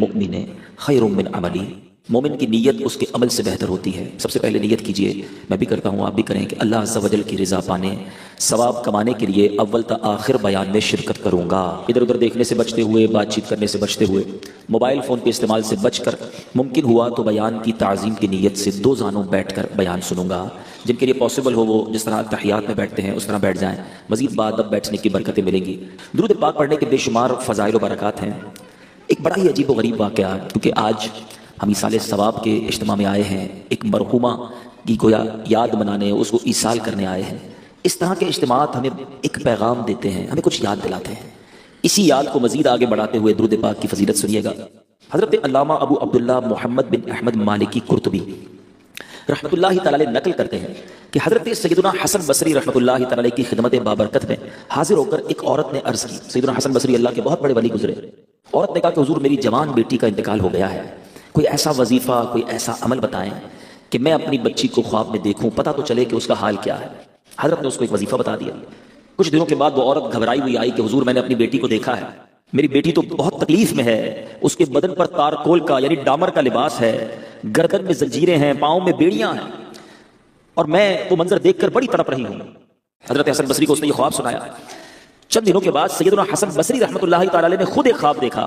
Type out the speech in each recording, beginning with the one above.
المؤمن خیر من عملی، مومن کی نیت اس کے عمل سے بہتر ہوتی ہے۔ سب سے پہلے نیت کیجئے، میں بھی کرتا ہوں آپ بھی کریں، کہ اللہ عز و جل کی رضا پانے، ثواب کمانے کے لیے اول تا آخر بیان میں شرکت کروں گا، ادھر ادھر دیکھنے سے بچتے ہوئے، بات چیت کرنے سے بچتے ہوئے، موبائل فون کے استعمال سے بچ کر، ممکن ہوا تو بیان کی تعظیم کی نیت سے دو زانوں بیٹھ کر بیان سنوں گا۔ جن کے لیے پاسبل ہو وہ جس طرح تحیات میں بیٹھتے ہیں اس طرح بیٹھ جائیں، مزید بعد اب بیٹھنے کی برکتیں ملیں گی۔ درود پاک پڑھنے کے بے شمار فضائل و برکات ہیں۔ ایک بڑا ہی عجیب و غریب واقعہ، کیونکہ آج ہم ایصال ثواب کے اجتماع میں آئے ہیں، ایک مرحومہ کی گویا یاد منانے، اس کو ایصال کرنے آئے ہیں۔ اس طرح کے اجتماعات ہمیں ایک پیغام دیتے ہیں، ہمیں کچھ یاد دلاتے ہیں۔ اسی یاد کو مزید آگے بڑھاتے ہوئے درود پاک کی فضیلت سنیے گا۔ حضرت علامہ ابو عبداللہ محمد بن احمد مالکی قرطبی رحمۃ اللہ تعالی نقل کرتے ہیں کہ حضرت سیدنا حسن بصری رحمۃ اللہ تعالی کی خدمت بابرکت میں حاضر ہو کر ایک عورت نے عرض کی۔ سیدنا حسن بصری اللہ کے بہت بڑے ولی گزرے۔ عورت نے کہا کہ حضور میری جوان بیٹی کا انتقال ہو گیا ہے، کوئی ایسا وظیفہ، کوئی ایسا عمل بتائیں کہ میں اپنی بچی کو خواب میں دیکھوں، پتہ تو چلے کہ اس کا حال کیا ہے۔ حضرت نے اس کو ایک وظیفہ بتا دیا۔ کچھ دنوں کے بعد وہ عورت گھبرائی ہوئی آئی کہ حضور میں نے اپنی بیٹی کو دیکھا ہے، میری بیٹی تو بہت تکلیف میں ہے، اس کے بدن پر تارکول کا یعنی ڈامر کا لباس ہے، گردن میں زنجیریں ہیں، پاؤں میں بیڑیاں ہیں، اور میں وہ منظر دیکھ کر بڑی تڑپ رہی ہوں۔ حضرت حسن بصری کو اس نے یہ خواب سنایا۔ چند دنوں کے بعد سیدنا حسن بصری رحمۃ اللہ تعالی نے خود ایک خواب دیکھا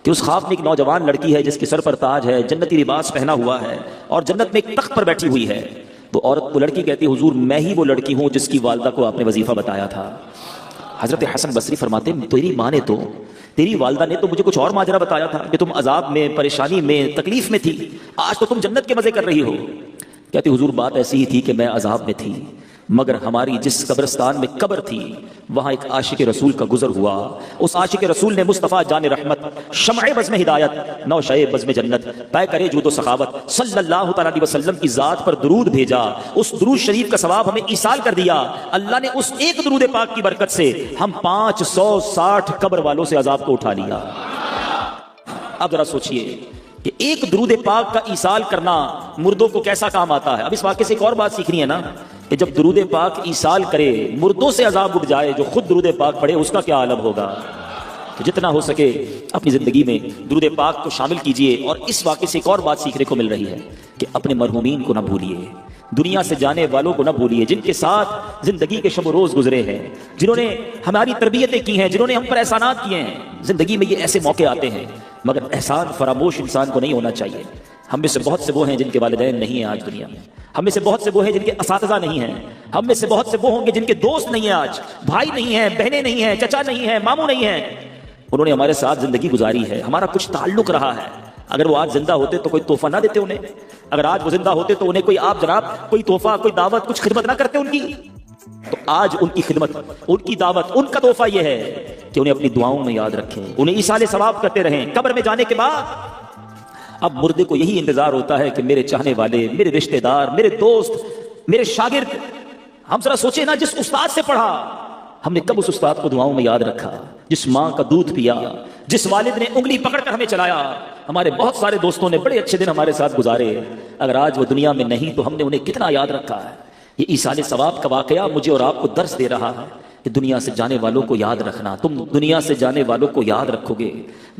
کہ اس خواب میں ایک نوجوان لڑکی ہے جس کے سر پر تاج ہے، جنتی لباس پہنا ہوا ہے اور جنت میں ایک تخت پر بیٹھی ہوئی ہے۔ وہ عورت، وہ لڑکی کہتی ہے حضور میں ہی وہ لڑکی ہوں جس کی والدہ کو آپ نے وظیفہ بتایا تھا۔ حضرت حسن بصری فرماتے تیری ماں نے تو، تیری والدہ نے تو مجھے کچھ اور ماجرا بتایا تھا کہ تم عذاب میں، پریشانی میں، تکلیف میں تھی، آج تو تم جنت کے مزے کر رہی ہو۔ کہتی حضور بات ایسی ہی تھی کہ میں عذاب میں تھی، مگر ہماری جس قبرستان میں قبر تھی وہاں ایک عاشق رسول کا گزر ہوا، اس عاشق رسول نے مصطفیٰ جان رحمت، شمع بزم ہدایت، نوشہ بزم جنت، طے کرے جود و سخاوت صلی اللہ تعالی علیہ وسلم کی ذات پر درود بھیجا۔ اس درود شریف کا ثواب ہمیں ایصال کر دیا۔ اللہ نے اس ایک درود پاک کی برکت سے ہم 560 قبر والوں سے عذاب کو اٹھا لیا۔ اب ذرا سوچئے کہ ایک درود پاک کا ایصال کرنا مردوں کو کیسا کام آتا ہے۔ اب اس واقعے سے ایک اور بات سیکھنی ہے نا، کہ جب درود پاک ایصال کرے مردوں سے عذاب اٹھ جائے، جو خود درود پاک پڑھے اس کا کیا عالم ہوگا۔ تو جتنا ہو سکے اپنی زندگی میں درود پاک کو شامل کیجئے۔ اور اس واقعے سے ایک اور بات سیکھنے کو مل رہی ہے کہ اپنے مرحومین کو نہ بھولیے، دنیا سے جانے والوں کو نہ بھولیے، جن کے ساتھ زندگی کے شب و روز گزرے ہیں، جنہوں نے ہماری تربیتیں کی ہیں، جنہوں نے ہم پر احسانات کیے ہیں۔ زندگی میں یہ ایسے موقع آتے ہیں، مگر احسان فراموش انسان کو نہیں ہونا چاہیے۔ ہم میں سے بہت سے وہ ہیں جن کے والدین نہیں ہیں آج دنیا میں، ہم میں سے بہت سے وہ ہیں جن کے اساتذہ نہیں ہیں، ہم میں سے بہت سے وہ ہوں گے جن کے دوست نہیں ہیں، آج بھائی نہیں ہیں، بہنیں نہیں ہیں، چچا نہیں ہیں، ماموں نہیں ہیں۔ انہوں نے ہمارے ساتھ زندگی گزاری ہے، ہمارا کچھ تعلق رہا ہے۔ اگر وہ آج زندہ ہوتے تو کوئی تحفہ نہ دیتے انہیں، اگر آج وہ زندہ ہوتے تو انہیں کوئی آپ جناب کوئی تحفہ، کوئی دعوت، کچھ خدمت نہ کرتے ان کی۔ تو آج ان کی خدمت، ان کی دعوت، ان کا تحفہ یہ ہے کہ انہیں اپنی دعاؤں میں یاد رکھیں، انہیں ایصال ثواب کرتے رہیں۔ قبر میں جانے کے بعد اب مردے کو یہی انتظار ہوتا ہے کہ میرے چاہنے والے، میرے رشتہ دار، میرے دوست، میرے شاگرد، ہم ذرا سوچیں نا، جس استاد سے پڑھا ہم نے کب اس استاد کو دعاؤں میں یاد رکھا، جس ماں کا دودھ پیا، جس والد نے انگلی پکڑ کر ہمیں چلایا۔ ہمارے بہت سارے دوستوں نے بڑے اچھے دن ہمارے ساتھ گزارے، اگر آج وہ دنیا میں نہیں تو ہم نے انہیں کتنا یاد رکھا ہے۔ یہ ایصال ثواب کا واقعہ مجھے اور آپ کو درس دے رہا ہے کہ دنیا سے جانے والوں کو یاد رکھنا۔ تم دنیا سے جانے والوں کو یاد رکھو گے،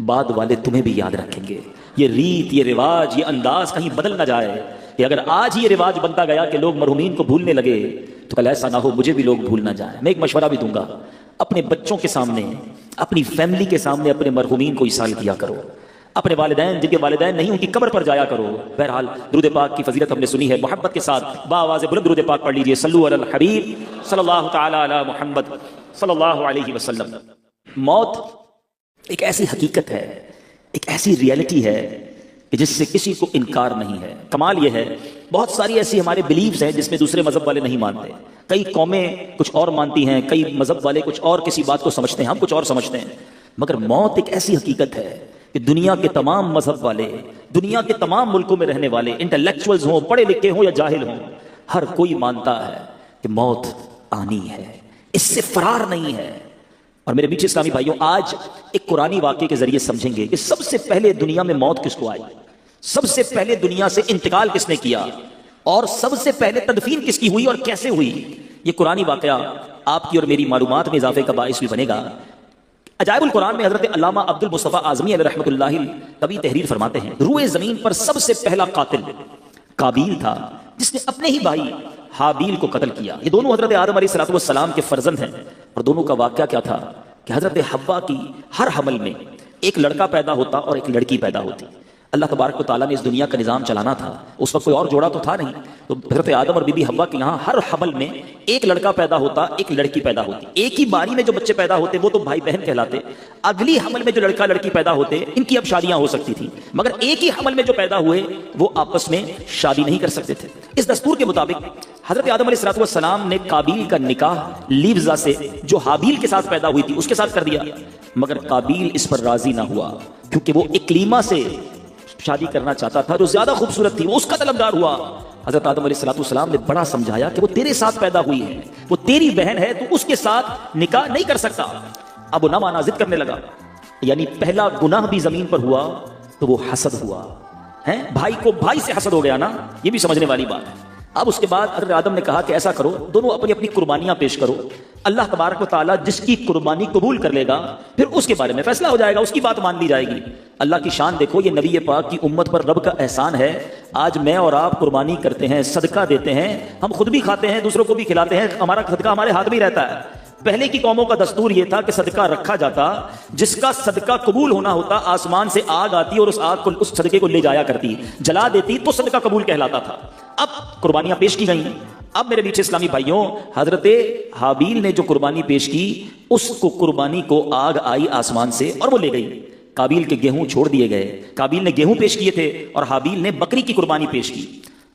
بعد والے تمہیں بھی یاد رکھیں گے۔ یہ ریت، یہ رواج، یہ انداز کہیں بدل نہ جائے کہ اگر آج یہ رواج بنتا گیا کہ لوگ مرحومین کو بھولنے لگے تو کل ایسا نہ ہو مجھے بھی لوگ بھول نہ جائیں۔ میں ایک مشورہ بھی دوں گا، اپنے بچوں کے سامنے، اپنی فیملی کے سامنے اپنے مرحومین کو ایصال کیا کرو۔ اپنے والدین، جن کے والدین نہیں ان کی قبر پر جایا کرو۔ بہرحال درود پاک کی فضیلت ہم نے سنی ہے، محبت کے ساتھ باآواز بلند درود پاک پڑھ لیجئے۔ صلو علی الحبیب صلی اللہ تعالی علی محمد صلی اللہ علیہ وسلم۔ موت ایک ایسی حقیقت ہے، ایک ایسی ریئلٹی ہے کہ جس سے کسی کو انکار نہیں ہے۔ کمال یہ ہے بہت ساری ایسی ہمارے بلیفز ہیں جس میں دوسرے مذہب والے نہیں مانتے، کئی قومیں کچھ اور مانتی ہیں، کئی مذہب والے کچھ اور کسی بات کو سمجھتے ہیں، ہم کچھ اور سمجھتے ہیں، مگر موت ایک ایسی حقیقت ہے کہ دنیا کے تمام مذہب والے، دنیا کے تمام ملکوں میں رہنے والے، انٹلیکچوئلز ہوں، پڑھے لکھے ہوں یا جاہل ہوں، ہر کوئی مانتا ہے کہ موت آنی ہے، اس سے فرار نہیں ہے۔ اور میرے میٹھے اسلامی بھائیوں، آج ایک قرآنی واقعے کے ذریعے سمجھیں گے کہ سب سے پہلے دنیا میں موت کس کو آئی، سب سے پہلے دنیا سے انتقال کس نے کیا، اور سب سے پہلے تدفین کس کی ہوئی اور کیسے ہوئی۔ یہ قرآنی واقعہ آپ کی اور میری معلومات میں اضافے کا باعث بھی بنے گا۔ عجائب القرآن میں حضرت علامہ عبد المصطفیٰ اعظمی علیہ رحمۃ اللہ کبھی تحریر فرماتے ہیں، روئے زمین پر سب سے پہلا قاتل قابیل تھا جس نے اپنے ہی بھائی حابیل کو قتل کیا۔ یہ دونوں حضرت آدم علیہ الصلوۃ والسلام کے فرزند ہیں، اور دونوں کا واقعہ کیا تھا کہ حضرت حوا کی ہر حمل میں ایک لڑکا پیدا ہوتا اور ایک لڑکی پیدا ہوتی۔ اللہ تبارک و تعالیٰ نے اس دنیا کا نظام چلانا تھا، اس وقت کوئی اور جوڑا تو تھا نہیں، تو حضرت آدم اور بی بی حوا کے یہاں ہر حمل میں ایک لڑکا پیدا ہوتا، ایک لڑکی پیدا ہوتی۔ ایک ہی باری میں جو بچے پیدا ہوتے وہ تو بھائی بہن کہلاتے، اگلی حمل میں جو لڑکا لڑکی پیدا ہوتے ان کی اب شادیاں ہو سکتی تھیں، مگر ایک ہی حمل میں جو پیدا ہوئے وہ آپس میں شادی نہیں کر سکتے تھے۔ اس دستور کے مطابق حضرت آدم علیہ الصلوۃ والسلام نے قابیل کا نکاح لیوزا سے جو حابیل کے ساتھ پیدا ہوئی تھی اس کے ساتھ کر دیا، مگر قابیل اس پر راضی نہ ہوا کیونکہ وہ اکلیما سے شادی کرنا چاہتا تھا جو زیادہ خوبصورت تھی، وہ اس کا طلبگار ہوا۔ حضرت آدم علیہ الصلوۃ والسلام نے بڑا سمجھایا کہ وہ تیرے ساتھ پیدا ہوئی ہے، وہ تیری بہن ہے، تو اس کے ساتھ نکاح نہیں کر سکتا۔ اب وہ نہ مانا، ضد کرنے لگا، یعنی پہلا گناہ بھی زمین پر ہوا تو وہ حسد ہوا ہے، بھائی کو بھائی سے حسد ہو گیا نا، یہ بھی سمجھنے والی بات ہے۔ اب اس کے بعد حضرت آدم نے کہا کہ ایسا کرو، دونوں اپنی اپنی قربانیاں پیش کرو، اللہ تبارک و تعالیٰ جس کی قربانی قبول کر لے گا پھر اس کے بارے میں فیصلہ ہو جائے گا، اس کی بات مان لی جائے گی۔ اللہ کی شان دیکھو، یہ نبی پاک کی امت پر رب کا احسان ہے۔ آج میں اور آپ قربانی کرتے ہیں، صدقہ دیتے ہیں، ہم خود بھی کھاتے ہیں، دوسروں کو بھی کھلاتے ہیں، ہمارا صدقہ ہمارے ہاتھ میں رہتا ہے۔ پہلے کی قوموں کا دستور یہ تھا کہ صدقہ رکھا جاتا، جس کا صدقہ قبول ہونا ہوتا آسمان سے آگ آتی اور اس آگ کو، اس صدقے کو لے جایا کرتی، جلا دیتی تو صدقہ قبول کہلاتا تھا۔ اب قربانیاں پیش کی گئیں۔ اب میرے میٹھے اسلامی بھائیوں، حضرت حابیل نے جو قربانی پیش کی اس کو قربانی کو آگ آئی آسمان سے اور وہ لے گئی۔ قابیل کے گیہوں چھوڑ دیے گئے، قابیل نے گیہوں پیش کیے تھے اور حابیل نے بکری کی قربانی پیش کی۔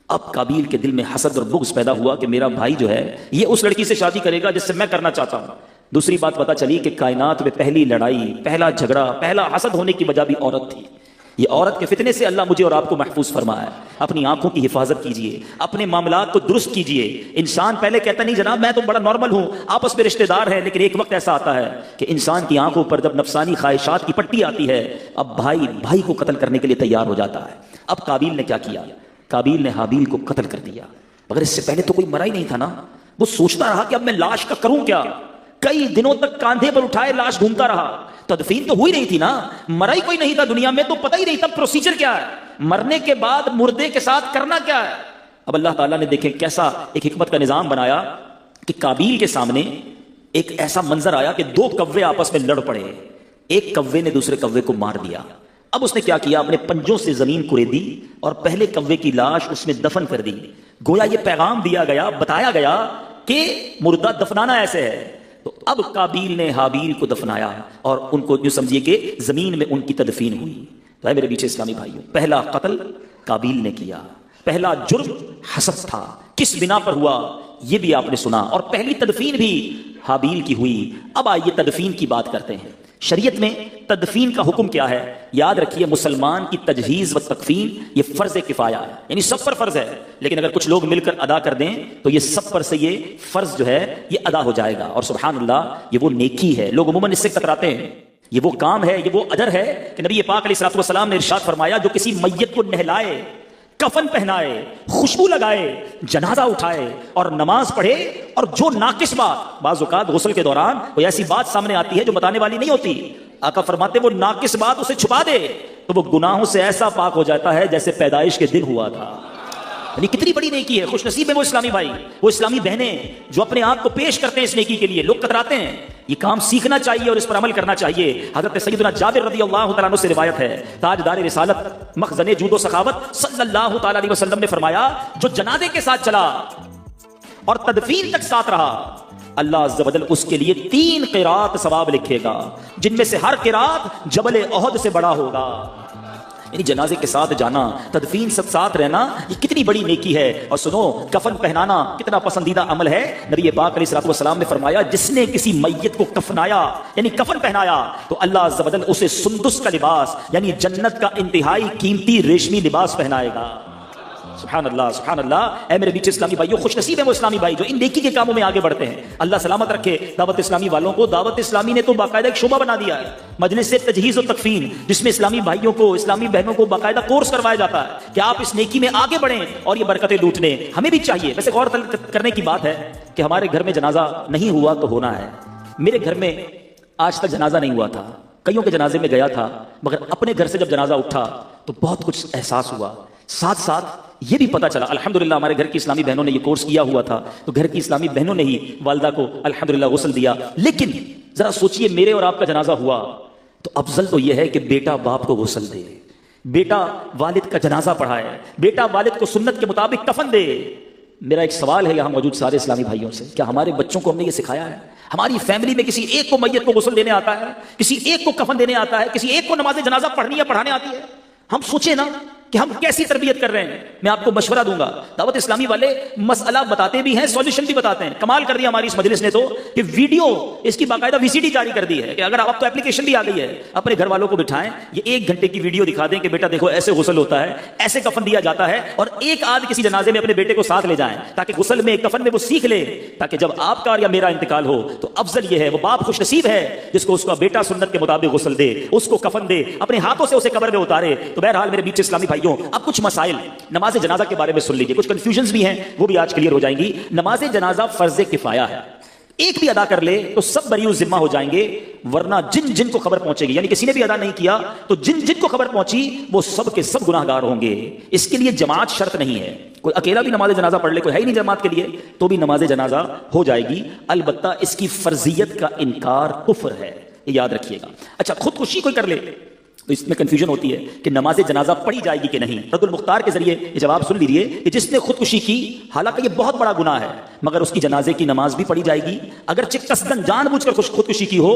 اب قابیل کے دل میں حسد اور بغض پیدا ہوا کہ میرا بھائی جو ہے یہ اس لڑکی سے شادی کرے گا جس سے میں کرنا چاہتا ہوں۔ دوسری بات پتہ چلی کہ کائنات میں پہلی لڑائی، پہلا جھگڑا، پہلا حسد ہونے کی وجہ بھی عورت تھی۔ یہ عورت کے فتنے سے اللہ مجھے اور آپ کو محفوظ فرمایا۔ اپنی آنکھوں کی حفاظت کیجئے، اپنے معاملات کو درست کیجئے۔ انسان پہلے کہتا نہیں جناب میں تو بڑا نارمل ہوں، آپس میں رشتہ دار ہیں، لیکن ایک وقت ایسا آتا ہے کہ انسان کی آنکھوں پر جب نفسانی خواہشات کی پٹی آتی ہے، اب بھائی کو قتل کرنے کے لیے تیار ہو جاتا ہے۔ اب قابیل نے کیا کیا؟ قابیل نے حابیل کو قتل کر دیا، مگر اس سے پہلے تو کوئی مرا ہی نہیں تھا نا۔ وہ سوچتا رہا کہ اب میں لاش کا کروں کیا، کئی دنوں تک کاندھے پر اٹھائے لاش ڈھونڈتا رہا، تدفین تو ہوئی نہیں تھی نا، مرا ہی کوئی نہیں تھا دنیا میں، تو پتہ ہی نہیں تھا پروسیجر کیا ہے، مرنے کے بعد مردے کے ساتھ کرنا کیا ہے۔ اب اللہ تعالیٰ نے دیکھیں کیسا ایک حکمت کا نظام بنایا کہ قابیل کے سامنے ایک ایسا منظر آیا کہ دو کوے آپس میں لڑ پڑے، ایک کوے نے دوسرے کوے کو مار دیا۔ اب اس نے کیا کیا؟ اپنے پنجوں سے زمین کریدی اور پہلے کوے کی لاش اس میں دفن کر دی۔ گویا یہ پیغام دیا گیا، بتایا گیا کہ مردہ دفنانا ایسے ہے۔ تو اب قابیل نے حابیل کو دفنایا اور ان کو جو سمجھیے کہ زمین میں ان کی تدفین ہوئی۔ تو اے میرے پیچھے اسلامی بھائیوں، پہلا قتل قابیل نے کیا، پہلا جرم حسد تھا، کس بنا پر ہوا یہ بھی آپ نے سنا، اور پہلی تدفین بھی حابیل کی ہوئی۔ اب آئیے تدفین کی بات کرتے ہیں۔ شریعت میں تدفین کا حکم کیا ہے؟ یاد رکھیے، مسلمان کی تجہیز و تکفین یہ فرض کفایہ ہے، یعنی سب پر فرض ہے، لیکن اگر کچھ لوگ مل کر ادا کر دیں تو یہ سب پر سے یہ فرض جو ہے یہ ادا ہو جائے گا۔ اور سبحان اللہ، یہ وہ نیکی ہے، لوگ عموماً اس سے کتراتے ہیں، یہ وہ کام ہے، یہ وہ اجر ہے کہ نبی پاک علیہ الصلوۃ والسلام نے ارشاد فرمایا جو کسی میت کو نہلائے، کفن پہنائے، خوشبو لگائے، جنازہ اٹھائے اور نماز پڑھے، اور جو ناقص بات، بعض اوقات غسل کے دوران کوئی ایسی بات سامنے آتی ہے جو بتانے والی نہیں ہوتی، آقا فرماتے وہ ناقص بات اسے چھپا دے تو وہ گناہوں سے ایسا پاک ہو جاتا ہے جیسے پیدائش کے دن ہوا تھا۔ یعنی کتنی بڑی نیکی ہے، خوش نصیب ہے وہ اسلامی بھائی، وہ اسلامی بہنیں جو اپنے آپ کو پیش کرتے ہیں اس نیکی کے لیے۔ لوگ کتراتے ہیں، یہ کام سیکھنا چاہیے اور اس پر عمل کرنا چاہیے۔ حضرت سیدنا جابر رضی اللہ تعالیٰ عنہ سے روایت ہے، تاجدار رسالت مخزن جود و سخاوت صلی اللہ تعالیٰ علیہ وسلم نے فرمایا جو جنازے کے ساتھ چلا اور تدفین تک ساتھ رہا، اللہ عز و جل اس کے لیے 3 قرات ثواب لکھے گا، جن میں سے ہر قرات جبل احد سے بڑا ہوگا۔ یعنی جنازے کے ساتھ جانا، تدفین ساتھ رہنا، یہ کتنی بڑی نیکی ہے۔ اور سنو، کفن پہنانا کتنا پسندیدہ عمل ہے۔ نبی پاک علیہ الصلوۃ والسلام نے فرمایا جس نے کسی میت کو کفنایا یعنی کفن پہنایا تو اللہ عز و جل اسے سندس کا لباس یعنی جنت کا انتہائی قیمتی ریشمی لباس پہنائے گا۔ سبحان اللہ، سبحان اللہ۔ اے میرے بیچ اسلامی بھائیوں، خوش نصیب ہے وہ اسلامی بھائی جو ان نیکی کے کاموں میں آگے بڑھتے ہیں۔ اللہ سلامت رکھے دعوت اسلامی والوں کو۔ دعوت اسلامی نے تو باقاعدہ ایک شعبہ بنا دیا ہے، مجلس سے تجہیز و تکفین، جس میں اسلامی بھائیوں کو، اسلامی بہنوں کو باقاعدہ کورس کروایا جاتا ہے کہ آپ اس نیکی میں آگے بڑھیں اور یہ برکتیں لوٹنے ہمیں بھی چاہیے۔ ویسے غور کرنے کی بات ہے کہ ہمارے گھر میں جنازہ نہیں ہوا تو ہونا ہے۔ میرے گھر میں آج تک جنازہ نہیں ہوا تھا، کئیوں کے جنازے میں گیا تھا، مگر اپنے گھر سے جب جنازہ اٹھا تو بہت کچھ احساس ہوا، ساتھ ساتھ یہ بھی پتا چلا الحمدللہ ہمارے گھر کی اسلامی بہنوں نے یہ کورس کیا ہوا تھا، تو گھر کی اسلامی بہنوں نے ہی والدہ کو الحمدللہ غسل دیا، لیکن ذرا سوچئے میرے اور آپ کا جنازہ ہوا تو افضل تو یہ ہے کہ بیٹا باپ کو غسل دے، بیٹا والد کا جنازہ پڑھائے، بیٹا والد کو سنت کے مطابق کفن دے۔ میرا ایک سوال ہے یہاں موجود سارے اسلامی بھائیوں سے، کیا ہمارے بچوں کو ہم نے یہ سکھایا ہے؟ ہماری فیملی میں کسی ایک کو میت کو غسل دینے آتا ہے، کسی ایک کو کفن دینے آتا ہے، کسی ایک کو نماز جنازہ پڑھنی یا پڑھانے آتی ہے؟ ہم سوچیں نا کہ ہم کیسی تربیت کر رہے ہیں۔ میں آپ کو مشورہ دوں گا، دعوت اسلامی والے مسئلہ بتاتے بھی ہیں، سولوشن بھی بتاتے ہیں۔ کمال کر دیا ہماری اس مجلس نے تو کہ ویڈیو اس کی باقاعدہ VCD جاری کر دی ہے کہ اگر آپ تو ایپلیکیشن بھی آ گئی ہے، اپنے گھر والوں کو بٹھائیں، یہ 1 گھنٹے کی ویڈیو دکھا دیں کہ بیٹا دیکھو ایسے غسل ہوتا ہے، ایسے کفن دیا جاتا ہے، اور ایک آدھ کسی جنازے میں اپنے بیٹے کو ساتھ لے جائیں تاکہ غسل میں کفن میں وہ سیکھ لے، تاکہ جب آپ کا یا میرا انتقال ہو تو افضل یہ ہے، وہ باپ خوش نصیب ہے جس کو اس کا بیٹا سنت کے مطابق غسل دے، اس کو کفن دے، اپنے ہاتھوں سے اسے قبر میں اتارے۔ تو بہرحال میرے بیچ اسلامی بھائیوں، اب کچھ مسائل نماز جنازہ کے بارے میں سن لیجئے، کچھ کنفیوژنز بھی ہیں وہ بھی آج کلیئر ہو جائیں گی۔ نماز جنازہ فرض کفایہ ہے، ایک بھی ادا کر لے تو سب بری ذمہ ہو جائیں گے، ورنہ جن جن کو خبر پہنچے گی، یعنی کسی نے بھی ادا نہیں کیا تو جن جن کو خبر پہنچی وہ سب کے سب گناہگار ہوں گے۔ اس کے لیے جماعت شرط نہیں ہے، کوئی اکیلا بھی نماز جنازہ پڑھ لے، کوئی ہے ہی نہیں جماعت کے لیے، تو بھی نماز جنازہ ہو جائے گی، البتہ اس کی فرضیت کا انکار کفر ہے، یہ یاد رکھیے گا۔ اچھا، خودکشی کوئی کر لے تو اس میں کنفیوژن ہوتی ہے کہ نماز جنازہ پڑھی جائے گی کہ نہیں۔ رد المختار کے ذریعے یہ جواب سن لیجیے کہ جس نے خودکشی کی، حالانکہ یہ بہت بڑا گناہ ہے، مگر اس کی جنازے کی نماز بھی پڑھی جائے گی، اگرچہ قصدن جان بوجھ کر خودکشی کی ہو